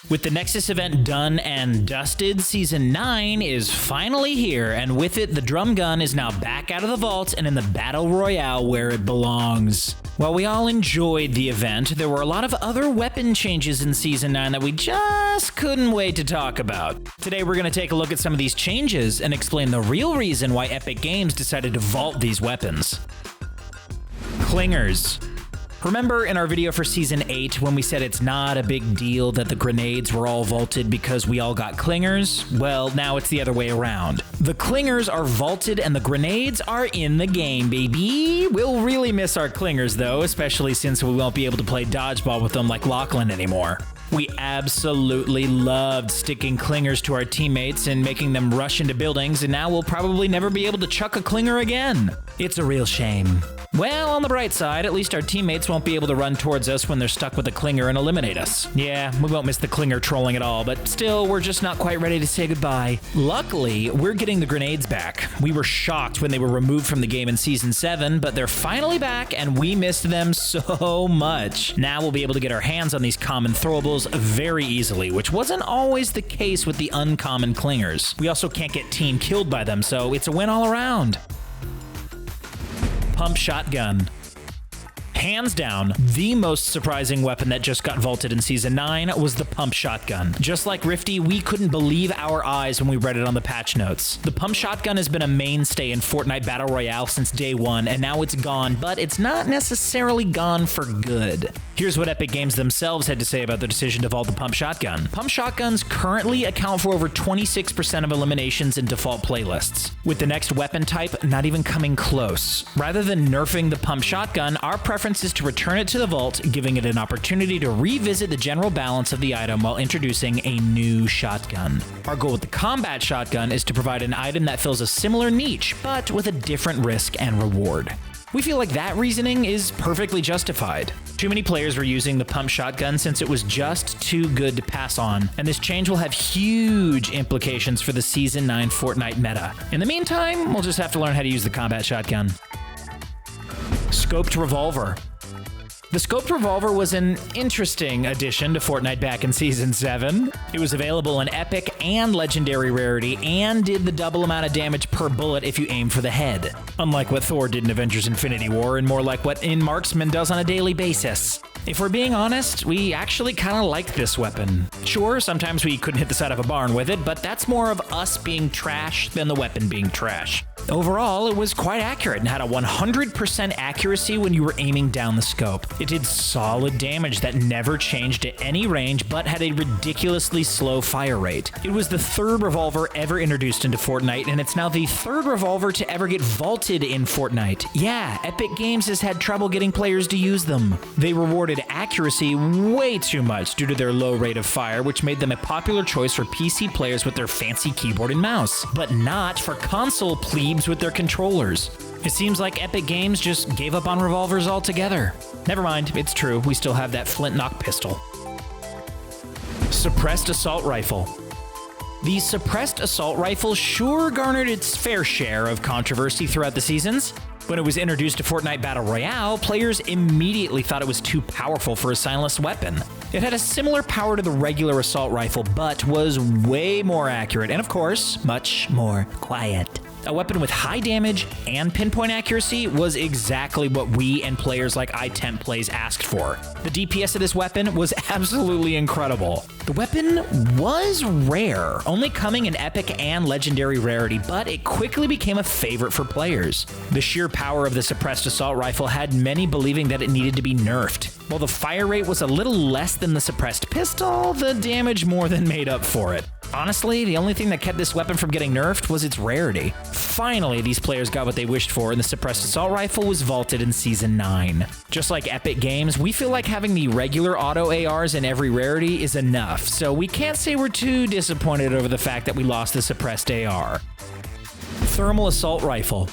With the Nexus event done and dusted, Season 9 is finally here, and with it, the drum gun is now back out of the vault and in the Battle Royale where it belongs. While we all enjoyed the event, there were a lot of other weapon changes in Season 9 that we just couldn't wait to talk about. Today we're going to take a look at some of these changes and explain the real reason why Epic Games decided to vault these weapons. Clingers. Remember in our video for Season 8 when we said it's not a big deal that the grenades were all vaulted because we all got clingers? Well, now it's the other way around. The clingers are vaulted and the grenades are in the game, baby! We'll really miss our clingers though, especially since we won't be able to play dodgeball with them like Lachlan anymore. We absolutely loved sticking clingers to our teammates and making them rush into buildings, and now we'll probably never be able to chuck a clinger again. It's a real shame. Well, on the bright side, at least our teammates won't be able to run towards us when they're stuck with a clinger and eliminate us. Yeah, we won't miss the clinger trolling at all, but still, we're just not quite ready to say goodbye. Luckily, we're getting the grenades back. We were shocked when they were removed from the game in Season 7, but they're finally back and we missed them so much. Now we'll be able to get our hands on these common throwables very easily, which wasn't always the case with the uncommon clingers. We also can't get team killed by them, so it's a win all around. Pump shotgun. Hands down, the most surprising weapon that just got vaulted in Season 9 was the pump shotgun. Just like Rifty, we couldn't believe our eyes when we read it on the patch notes. The pump shotgun has been a mainstay in Fortnite Battle Royale since day one, and now it's gone, but it's not necessarily gone for good. Here's what Epic Games themselves had to say about the decision to vault the pump shotgun. Pump shotguns currently account for over 26% of eliminations in default playlists, with the next weapon type not even coming close. Rather than nerfing the pump shotgun, our preference is to return it to the vault, giving it an opportunity to revisit the general balance of the item while introducing a new shotgun. Our goal with the combat shotgun is to provide an item that fills a similar niche, but with a different risk and reward. We feel like that reasoning is perfectly justified. Too many players were using the pump shotgun since it was just too good to pass on, and this change will have huge implications for the Season 9 Fortnite meta. In the meantime, we'll just have to learn how to use the combat shotgun. Scoped Revolver. The Scoped Revolver was an interesting addition to Fortnite back in Season 7. It was available in Epic and Legendary Rarity, and did the double amount of damage per bullet if you aim for the head. Unlike what Thor did in Avengers Infinity War, and more like what In Marksman does on a daily basis. If we're being honest, we actually kinda liked this weapon. Sure, sometimes we couldn't hit the side of a barn with it, but that's more of us being trash than the weapon being trash. Overall, it was quite accurate and had a 100% accuracy when you were aiming down the scope. It did solid damage that never changed at any range, but had a ridiculously slow fire rate. It was the third revolver ever introduced into Fortnite, and it's now the third revolver to ever get vaulted in Fortnite. Yeah, Epic Games has had trouble getting players to use them. They rewarded accuracy way too much due to their low rate of fire, which made them a popular choice for PC players with their fancy keyboard and mouse, but not for console plebes with their controllers. It seems like Epic Games just gave up on revolvers altogether. Never mind, it's true, we still have that flint-knock pistol. Suppressed Assault Rifle. The Suppressed Assault Rifle sure garnered its fair share of controversy throughout the seasons. When it was introduced to Fortnite Battle Royale, players immediately thought it was too powerful for a silenceless weapon. It had a similar power to the regular assault rifle, but was way more accurate and, of course, much more quiet. A weapon with high damage and pinpoint accuracy was exactly what we and players like iTempPlays asked for. The DPS of this weapon was absolutely incredible. The weapon was rare, only coming in Epic and Legendary Rarity, but it quickly became a favorite for players. The sheer power of the Suppressed Assault Rifle had many believing that it needed to be nerfed. While the fire rate was a little less than the Suppressed Pistol, the damage more than made up for it. Honestly, the only thing that kept this weapon from getting nerfed was its rarity. Finally, these players got what they wished for, and the Suppressed Assault Rifle was vaulted in Season 9. Just like Epic Games, we feel like having the regular auto ARs in every rarity is enough, so we can't say we're too disappointed over the fact that we lost the Suppressed AR. Thermal Assault Rifle.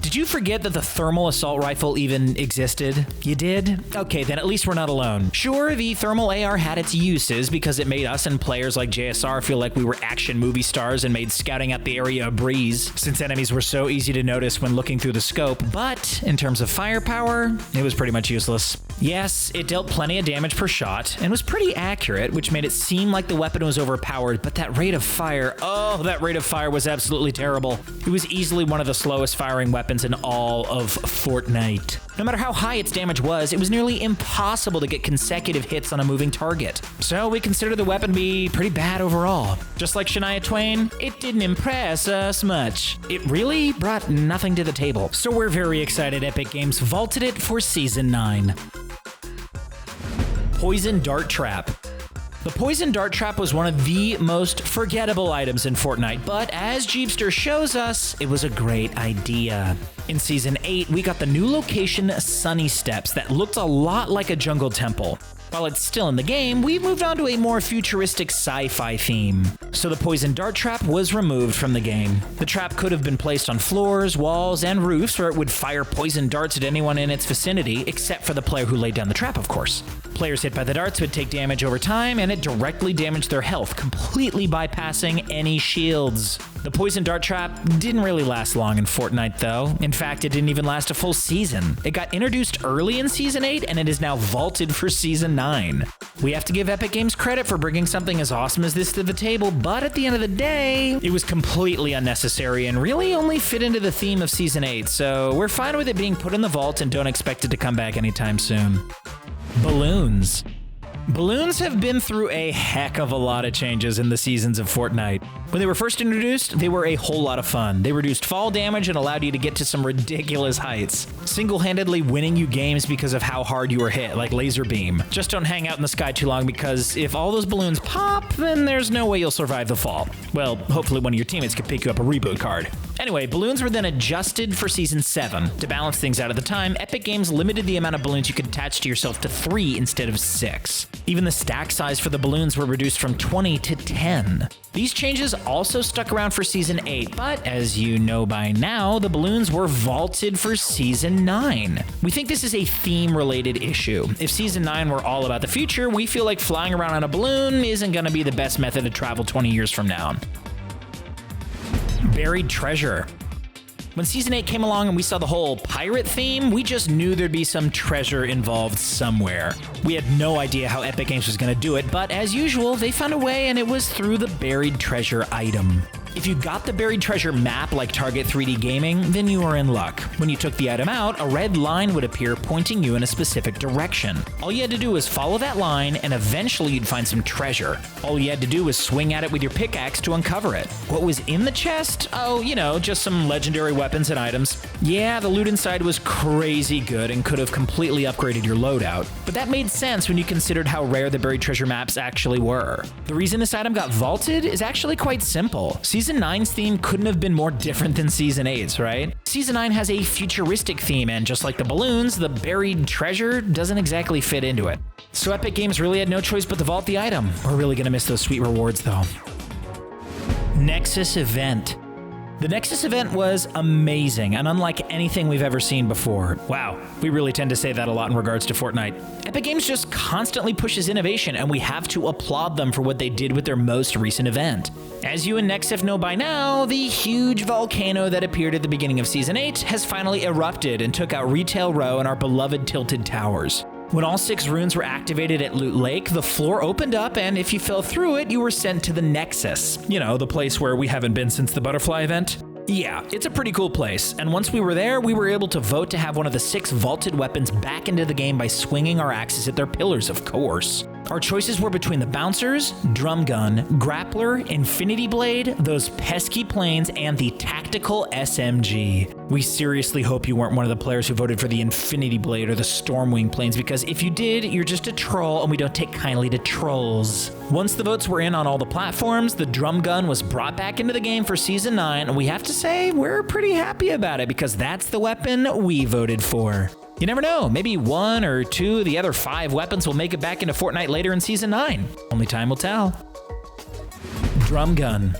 Did Did you forget that the thermal assault rifle even existed? You did? Okay, then at least we're not alone. Sure, the thermal AR had its uses because it made us and players like JSR feel like we were action movie stars and made scouting out the area a breeze, since enemies were so easy to notice when looking through the scope, but in terms of firepower, it was pretty much useless. Yes, it dealt plenty of damage per shot and was pretty accurate, which made it seem like the weapon was overpowered, but that rate of fire, was absolutely terrible. It was easily one of the slowest firing weapons in all of Fortnite. No matter how high its damage was, it was nearly impossible to get consecutive hits on a moving target. So we consider the weapon to be pretty bad overall. Just like Shania Twain, it didn't impress us much. It really brought nothing to the table. So we're very excited Epic Games vaulted it for Season 9. Poison Dart Trap. The Poison Dart Trap was one of the most forgettable items in Fortnite, but as Jeepster shows us, it was a great idea. In Season 8, we got the new location Sunny Steps that looked a lot like a jungle temple. While it's still in the game, we've moved on to a more futuristic sci-fi theme. So the Poison Dart Trap was removed from the game. The trap could have been placed on floors, walls, and roofs where it would fire poison darts at anyone in its vicinity, except for the player who laid down the trap, of course. Players hit by the darts would take damage over time, and it directly damaged their health, completely bypassing any shields. The Poison Dart Trap didn't really last long in Fortnite, though. In fact, it didn't even last a full season. It got introduced early in Season 8, and it is now vaulted for Season 9. We have to give Epic Games credit for bringing something as awesome as this to the table, but at the end of the day, it was completely unnecessary and really only fit into the theme of Season 8, so we're fine with it being put in the vault and don't expect it to come back anytime soon. Balloons. Balloons have been through a heck of a lot of changes in the seasons of Fortnite. When they were first introduced, they were a whole lot of fun. They reduced fall damage and allowed you to get to some ridiculous heights, single-handedly winning you games because of how hard you were hit, like laser beam. Just don't hang out in the sky too long because if all those balloons pop, then there's no way you'll survive the fall. Well, hopefully one of your teammates could pick you up a reboot card. Anyway, balloons were then adjusted for Season 7. To balance things out at the time, Epic Games limited the amount of balloons you could attach to yourself to 3 instead of 6. Even the stack size for the balloons were reduced from 20 to 10. These changes also stuck around for Season 8, but as you know by now, the balloons were vaulted for Season 9. We think this is a theme-related issue. If Season 9 were all about the future, we feel like flying around on a balloon isn't going to be the best method to travel 20 years from now. Buried treasure. When Season 8 came along and we saw the whole pirate theme, we just knew there'd be some treasure involved somewhere. We had no idea how Epic Games was going to do it, but as usual, they found a way and it was through the buried treasure item. If you got the buried treasure map like Target 3D Gaming, then you were in luck. When you took the item out, a red line would appear pointing you in a specific direction. All you had to do was follow that line and eventually you'd find some treasure. All you had to do was swing at it with your pickaxe to uncover it. What was in the chest? Oh, you know, just some legendary weapons and items. Yeah, the loot inside was crazy good and could have completely upgraded your loadout. But that made sense when you considered how rare the buried treasure maps actually were. The reason this item got vaulted is actually quite simple. Season 9's theme couldn't have been more different than Season 8's, right? Season 9 has a futuristic theme, and just like the balloons, the buried treasure doesn't exactly fit into it. So Epic Games really had no choice but to vault the item. We're really gonna miss those sweet rewards, though. Nexus event. The Nexus event was amazing and unlike anything we've ever seen before. Wow, we really tend to say that a lot in regards to Fortnite. Epic Games just constantly pushes innovation and we have to applaud them for what they did with their most recent event. As you and Nexus know by now, the huge volcano that appeared at the beginning of Season 8 has finally erupted and took out Retail Row and our beloved Tilted Towers. When all 6 runes were activated at Loot Lake, the floor opened up, and if you fell through it, you were sent to the Nexus. You know, the place where we haven't been since the butterfly event. Yeah, it's a pretty cool place, and once we were there, we were able to vote to have one of the 6 vaulted weapons back into the game by swinging our axes at their pillars, of course. Our choices were between the Bouncers, Drum Gun, Grappler, Infinity Blade, those pesky planes, and the Tactical SMG. We seriously hope you weren't one of the players who voted for the Infinity Blade or the Stormwing planes, because if you did, you're just a troll and we don't take kindly to trolls. Once the votes were in on all the platforms, the Drum Gun was brought back into the game for Season 9, and we have to say we're pretty happy about it because that's the weapon we voted for. You never know, maybe 1 or 2 of the other 5 weapons will make it back into Fortnite later in Season 9. Only time will tell. Drum Gun.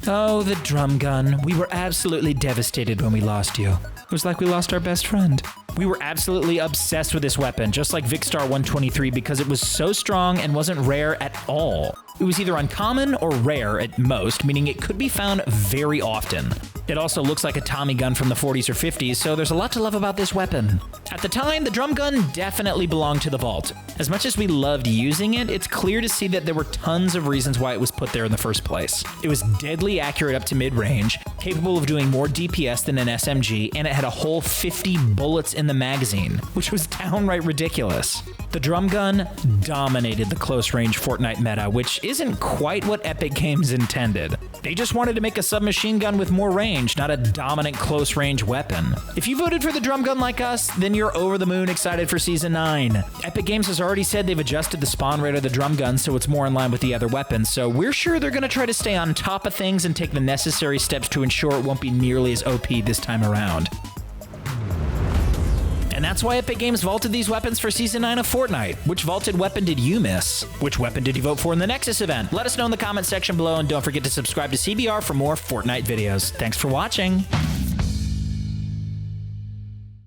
Oh, the drum gun. We were absolutely devastated when we lost you. It was like we lost our best friend. We were absolutely obsessed with this weapon, just like Vicstar 123, because it was so strong and wasn't rare at all. It was either uncommon or rare at most, meaning it could be found very often. It also looks like a Tommy gun from the 40s or 50s, so there's a lot to love about this weapon. At the time, the drum gun definitely belonged to the vault. As much as we loved using it, it's clear to see that there were tons of reasons why it was put there in the first place. It was deadly accurate up to mid-range, capable of doing more DPS than an SMG, and it had a whole 50 bullets in the magazine, which was downright ridiculous. The drum gun dominated the close-range Fortnite meta, which isn't quite what Epic Games intended. They just wanted to make a submachine gun with more range, not a dominant close-range weapon. If you voted for the drum gun like us, then you're over the moon excited for Season 9. Epic Games has already said they've adjusted the spawn rate of the drum gun so it's more in line with the other weapons, so we're sure they're going to try to stay on top of things and take the necessary steps to ensure it won't be nearly as OP this time around. And that's why Epic Games vaulted these weapons for Season 9 of Fortnite. Which vaulted weapon did you miss? Which weapon did you vote for in the Nexus event? Let us know in the comment section below, and don't forget to subscribe to CBR for more Fortnite videos. Thanks for watching!